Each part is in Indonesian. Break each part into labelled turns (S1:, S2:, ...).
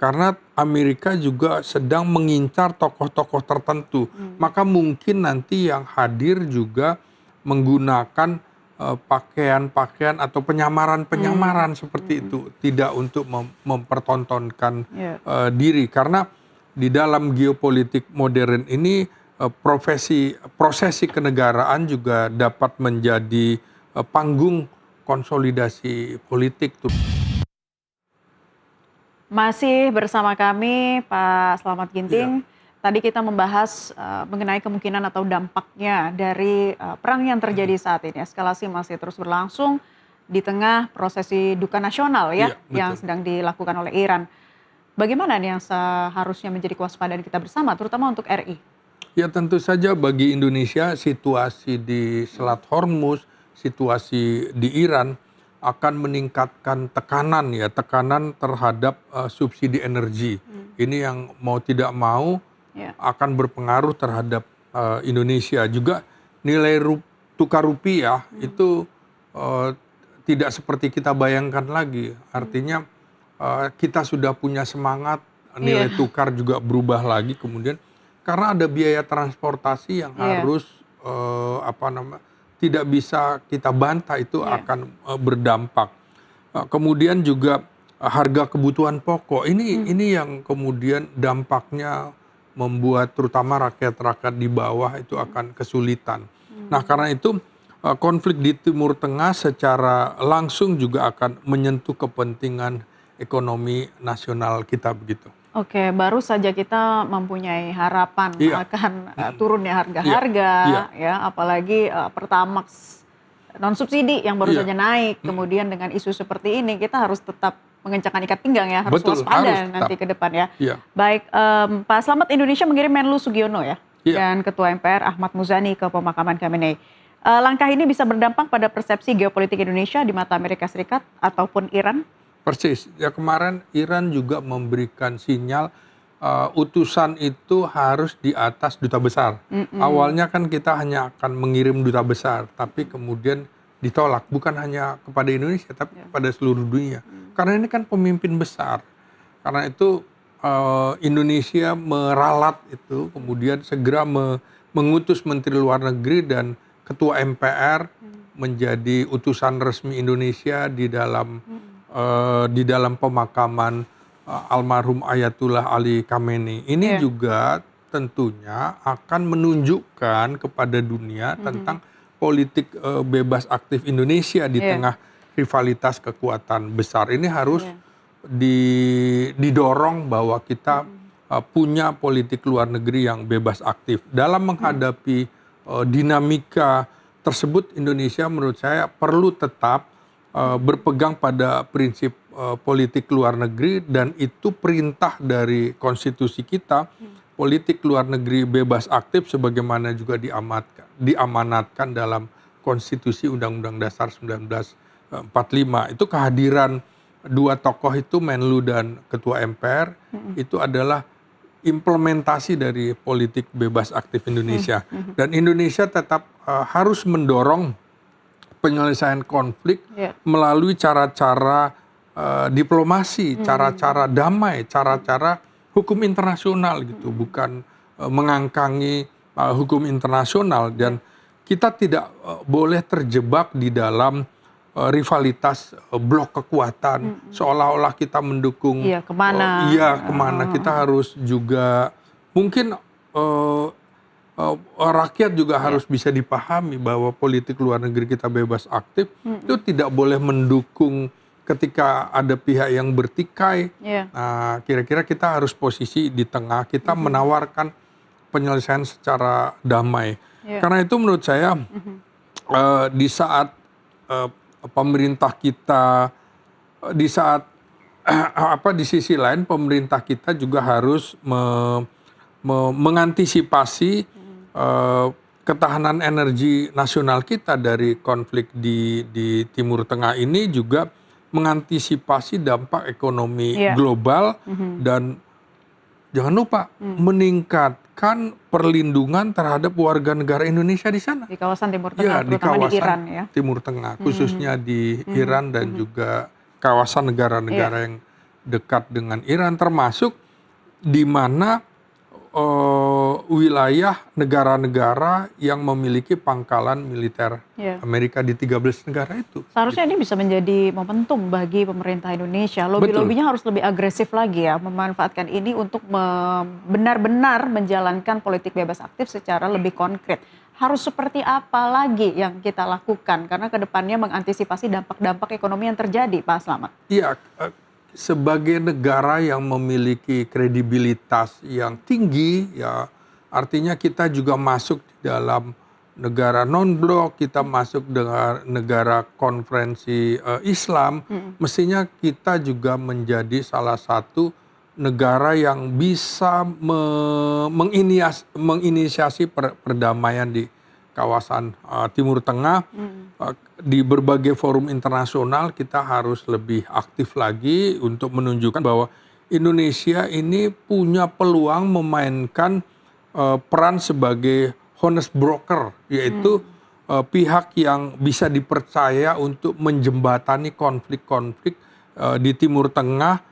S1: karena Amerika juga sedang mengincar tokoh-tokoh tertentu. Maka mungkin nanti yang hadir juga menggunakan pakaian-pakaian atau penyamaran-penyamaran seperti itu, tidak untuk mempertontonkan diri, karena di dalam geopolitik modern ini prosesi kenegaraan juga dapat menjadi panggung konsolidasi politik tuh.
S2: Masih bersama kami Pak Slamet Ginting.
S1: Iya.
S2: Tadi kita membahas mengenai kemungkinan atau dampaknya dari perang yang terjadi saat ini. Eskalasi masih terus berlangsung di tengah prosesi duka nasional ya, yang sedang dilakukan oleh Iran. Bagaimana nih yang seharusnya menjadi kewaspadaan kita bersama, terutama untuk RI?
S1: Ya tentu saja bagi Indonesia situasi di Selat Hormuz, situasi di Iran akan meningkatkan tekanan terhadap subsidi energi. Ini yang mau tidak mau akan berpengaruh terhadap Indonesia. Juga nilai tukar rupiah itu tidak seperti kita bayangkan lagi. Artinya kita sudah punya semangat, nilai tukar juga berubah lagi kemudian karena ada biaya transportasi yang harus tidak bisa kita bantah, itu akan berdampak. Kemudian juga harga kebutuhan pokok ini yang kemudian dampaknya membuat terutama rakyat-rakyat di bawah itu akan kesulitan. Nah karena itu konflik di Timur Tengah secara langsung juga akan menyentuh kepentingan ekonomi nasional kita begitu.
S2: Oke, baru saja kita mempunyai harapan akan turunnya harga-harga, ya, apalagi Pertamax non subsidi yang baru saja naik. Kemudian dengan isu seperti ini kita harus tetap mengencangkan ikat pinggang ya, harus waspada nanti ke depan ya. Baik, Pak Slamet, Indonesia mengirim Menlu Sugiono ya, dan Ketua MPR Ahmad Muzani ke pemakaman Khamenei. Langkah ini bisa berdampak pada persepsi geopolitik Indonesia di mata Amerika Serikat ataupun Iran?
S1: Persis, ya kemarin Iran juga memberikan sinyal utusan itu harus di atas duta besar. Awalnya kan kita hanya akan mengirim duta besar, tapi kemudian ditolak, bukan hanya kepada Indonesia, tapi kepada seluruh dunia. Karena ini kan pemimpin besar. Karena itu Indonesia meralat itu, kemudian segera mengutus Menteri Luar Negeri dan Ketua MPR menjadi utusan resmi Indonesia di dalam pemakaman almarhum Ayatullah Ali Khamenei. Ini juga tentunya akan menunjukkan kepada dunia tentang politik bebas aktif Indonesia di tengah rivalitas kekuatan besar. Ini harus didorong bahwa kita punya politik luar negeri yang bebas aktif. Dalam menghadapi dinamika tersebut, Indonesia menurut saya perlu tetap berpegang pada prinsip politik luar negeri, dan itu perintah dari konstitusi kita, politik luar negeri bebas aktif sebagaimana juga diamanatkan dalam konstitusi Undang-Undang Dasar 1945. Itu kehadiran dua tokoh itu, Menlu dan Ketua MPR, itu adalah implementasi dari politik bebas aktif Indonesia. Dan Indonesia tetap harus mendorong penyelesaian konflik melalui cara-cara diplomasi, cara-cara damai, cara-cara hukum internasional gitu, bukan mengangkangi hukum internasional. Dan kita tidak boleh terjebak di dalam rivalitas blok kekuatan, seolah-olah kita mendukung kemana. Kita harus juga mungkin rakyat juga harus bisa dipahami bahwa politik luar negeri kita bebas aktif itu tidak boleh mendukung ketika ada pihak yang bertikai. Nah, kira-kira kita harus posisi di tengah, kita menawarkan penyelesaian secara damai. Karena itu menurut saya di saat pemerintah kita, di sisi lain pemerintah kita juga harus mengantisipasi ketahanan energi nasional kita dari konflik di Timur Tengah ini, juga mengantisipasi dampak ekonomi global, dan jangan lupa meningkatkan perlindungan terhadap warga negara Indonesia di sana.
S2: Di kawasan Timur Tengah, terutama di Iran ya.
S1: Timur Tengah, khususnya di Iran dan juga kawasan negara-negara yang dekat dengan Iran, termasuk di mana wilayah negara-negara yang memiliki pangkalan militer Amerika di 13 negara itu.
S2: Seharusnya ini bisa menjadi momentum bagi pemerintah Indonesia. Lobby-lobbynya harus lebih agresif lagi ya, memanfaatkan ini untuk benar-benar menjalankan politik bebas aktif secara lebih konkret. Harus seperti apa lagi yang kita lakukan? Karena kedepannya mengantisipasi dampak-dampak ekonomi yang terjadi, Pak Slamet.
S1: Iya, sebagai negara yang memiliki kredibilitas yang tinggi, ya artinya kita juga masuk di dalam negara non-blok, kita masuk dengan negara konferensi Islam, mestinya kita juga menjadi salah satu negara yang bisa menginisiasi perdamaian di kawasan Timur Tengah. Di berbagai forum internasional kita harus lebih aktif lagi untuk menunjukkan bahwa Indonesia ini punya peluang memainkan peran sebagai honest broker, yaitu pihak yang bisa dipercaya untuk menjembatani konflik-konflik di Timur Tengah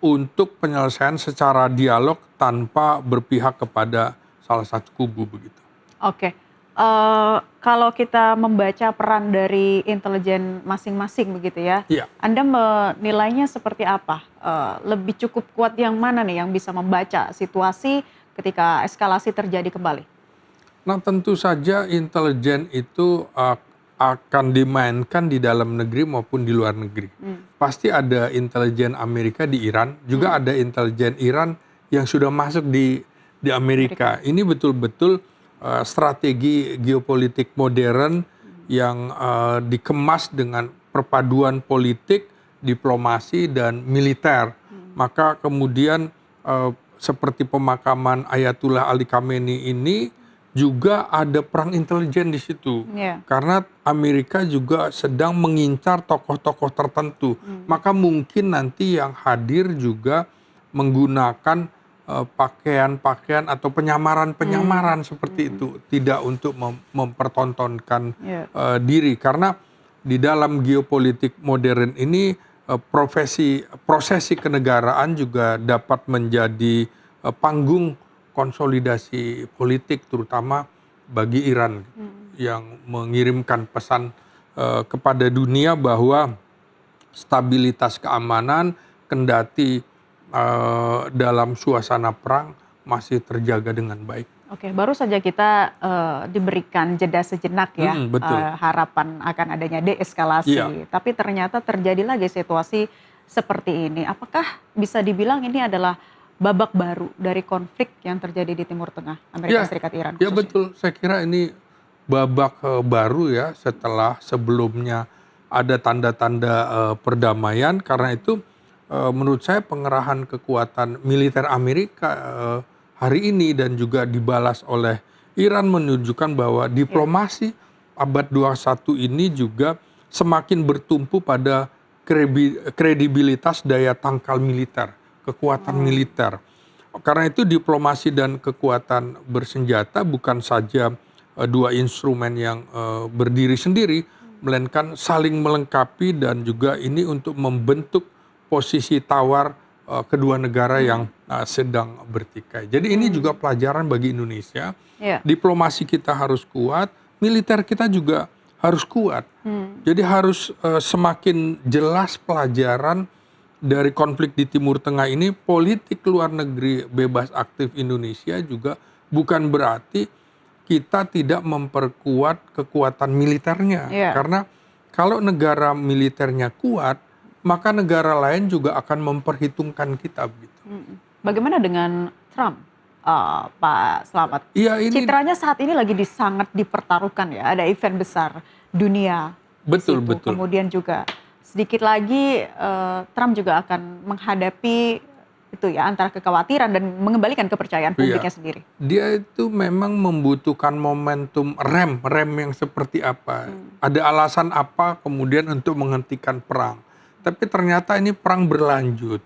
S1: untuk penyelesaian secara dialog tanpa berpihak kepada salah satu kubu begitu.
S2: Oke. Kalau kita membaca peran dari intelijen masing-masing begitu ya, Anda menilainya seperti apa? Lebih cukup kuat yang mana nih yang bisa membaca situasi ketika eskalasi terjadi kembali?
S1: Nah, tentu saja intelijen itu akan dimainkan di dalam negeri maupun di luar negeri. Pasti ada intelijen Amerika di Iran, juga ada intelijen Iran yang sudah masuk di Amerika. Ini betul-betul strategi geopolitik modern yang dikemas dengan perpaduan politik, diplomasi, dan militer. Maka kemudian seperti pemakaman Ayatullah Ali Khamenei ini juga ada perang intelijen di situ. Karena Amerika juga sedang mengincar tokoh-tokoh tertentu. Maka mungkin nanti yang hadir juga menggunakan pakaian-pakaian atau penyamaran-penyamaran seperti itu, tidak untuk mempertontonkan diri, karena di dalam geopolitik modern ini prosesi kenegaraan juga dapat menjadi panggung konsolidasi politik, terutama bagi Iran yang mengirimkan pesan kepada dunia bahwa stabilitas keamanan kendati dalam suasana perang masih terjaga dengan baik.
S2: Oke, baru saja kita diberikan jeda sejenak ya, harapan akan adanya deeskalasi. Tapi ternyata terjadi lagi situasi seperti ini. Apakah bisa dibilang ini adalah babak baru dari konflik yang terjadi di Timur Tengah, Amerika Serikat Iran khususnya?
S1: Ya betul, saya kira ini babak baru ya, setelah sebelumnya ada tanda-tanda perdamaian. Karena itu menurut saya pengerahan kekuatan militer Amerika hari ini dan juga dibalas oleh Iran menunjukkan bahwa diplomasi abad 21 ini juga semakin bertumpu pada kredibilitas daya tangkal militer, kekuatan militer. Karena itu diplomasi dan kekuatan bersenjata bukan saja dua instrumen yang berdiri sendiri, melainkan saling melengkapi dan juga ini untuk membentuk posisi tawar kedua negara yang sedang bertikai. Jadi ini juga pelajaran bagi Indonesia. Diplomasi kita harus kuat, militer kita juga harus kuat. Jadi harus semakin jelas pelajaran dari konflik di Timur Tengah ini. Politik luar negeri bebas aktif Indonesia juga bukan berarti kita tidak memperkuat kekuatan militernya. Karena kalau negara militernya kuat, maka negara lain juga akan memperhitungkan kita begitu.
S2: Bagaimana dengan Trump, Pak Slamet? Citranya saat ini lagi sangat dipertaruhkan ya. Ada event besar dunia.
S1: Betul.
S2: Kemudian juga sedikit lagi Trump juga akan menghadapi itu ya, antara kekhawatiran dan mengembalikan kepercayaan publiknya sendiri.
S1: Dia itu memang membutuhkan momentum rem yang seperti apa. Ada alasan apa kemudian untuk menghentikan perang. Tapi ternyata ini perang berlanjut.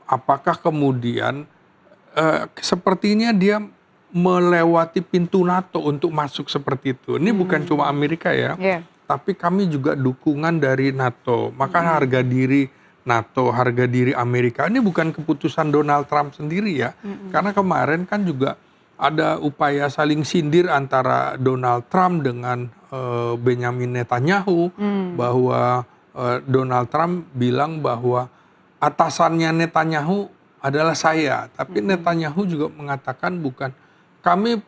S1: Apakah kemudian sepertinya dia melewati pintu NATO untuk masuk seperti itu? Ini bukan cuma Amerika ya, tapi kami juga dukungan dari NATO. Maka harga diri NATO, harga diri Amerika. Ini bukan keputusan Donald Trump sendiri ya. Karena kemarin kan juga ada upaya saling sindir antara Donald Trump dengan Benjamin Netanyahu, bahwa Donald Trump bilang bahwa atasannya Netanyahu adalah saya. Tapi Netanyahu juga mengatakan bukan, kami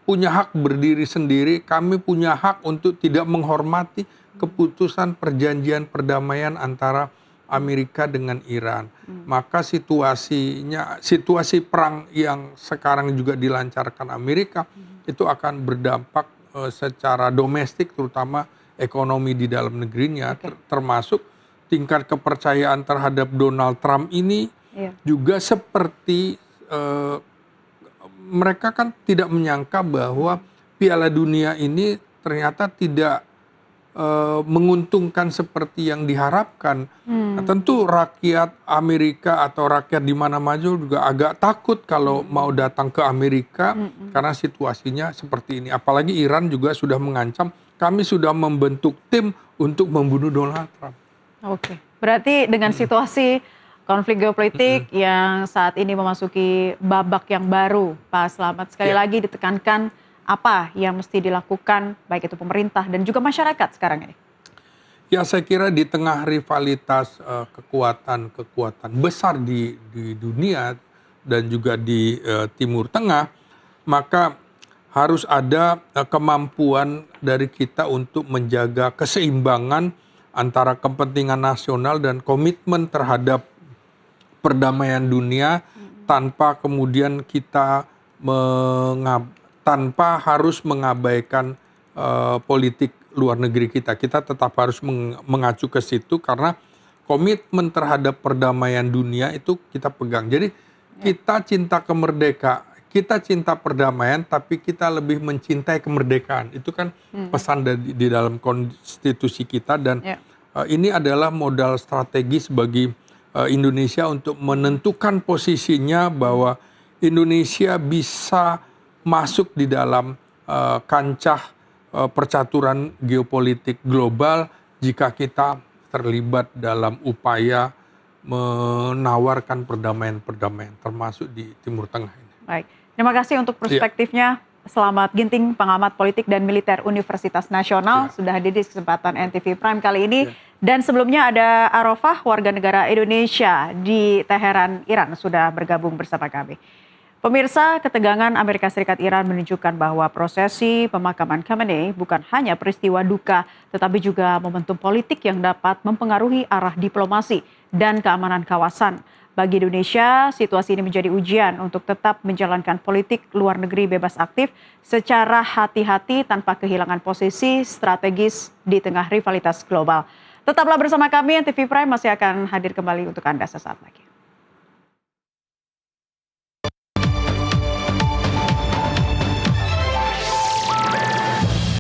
S1: punya hak berdiri sendiri, kami punya hak untuk tidak menghormati keputusan perjanjian perdamaian antara Amerika dengan Iran. Maka situasi perang yang sekarang juga dilancarkan Amerika itu akan berdampak secara domestik, terutama ekonomi di dalam negerinya, termasuk tingkat kepercayaan terhadap Donald Trump ini juga seperti mereka kan tidak menyangka bahwa Piala Dunia ini ternyata tidak menguntungkan seperti yang diharapkan. Nah, tentu rakyat Amerika atau rakyat di mana maju juga agak takut kalau mau datang ke Amerika karena situasinya seperti ini. Apalagi Iran juga sudah mengancam, kami sudah membentuk tim untuk membunuh Donald Trump.
S2: Oke, berarti dengan situasi konflik geopolitik yang saat ini memasuki babak yang baru, Pak Slamet, sekali lagi ditekankan apa yang mesti dilakukan baik itu pemerintah dan juga masyarakat sekarang ini?
S1: Ya, saya kira di tengah rivalitas kekuatan besar di dunia dan juga di Timur Tengah, maka harus ada kemampuan dari kita untuk menjaga keseimbangan antara kepentingan nasional dan komitmen terhadap perdamaian dunia tanpa kemudian kita tanpa harus mengabaikan politik luar negeri kita. Kita tetap harus mengacu ke situ karena komitmen terhadap perdamaian dunia itu kita pegang. Jadi kita cinta kemerdekaan, kita cinta perdamaian, tapi kita lebih mencintai kemerdekaan. Itu kan pesan di dalam konstitusi kita, dan ini adalah modal strategis bagi Indonesia untuk menentukan posisinya bahwa Indonesia bisa masuk di dalam kancah percaturan geopolitik global jika kita terlibat dalam upaya menawarkan perdamaian-perdamaian termasuk di Timur Tengah ini.
S2: Baik, terima kasih untuk perspektifnya. Selamat Ginting, pengamat politik dan militer Universitas Nasional, sudah hadir di kesempatan NTV Prime kali ini. Dan sebelumnya ada Arafah, warga negara Indonesia di Teheran, Iran, sudah bergabung bersama kami. Pemirsa, ketegangan Amerika Serikat Iran menunjukkan bahwa prosesi pemakaman Khamenei bukan hanya peristiwa duka, tetapi juga momentum politik yang dapat mempengaruhi arah diplomasi dan keamanan kawasan. Bagi Indonesia, situasi ini menjadi ujian untuk tetap menjalankan politik luar negeri bebas aktif secara hati-hati tanpa kehilangan posisi strategis di tengah rivalitas global. Tetaplah bersama kami, NTV Prime masih akan hadir kembali untuk Anda sesaat lagi.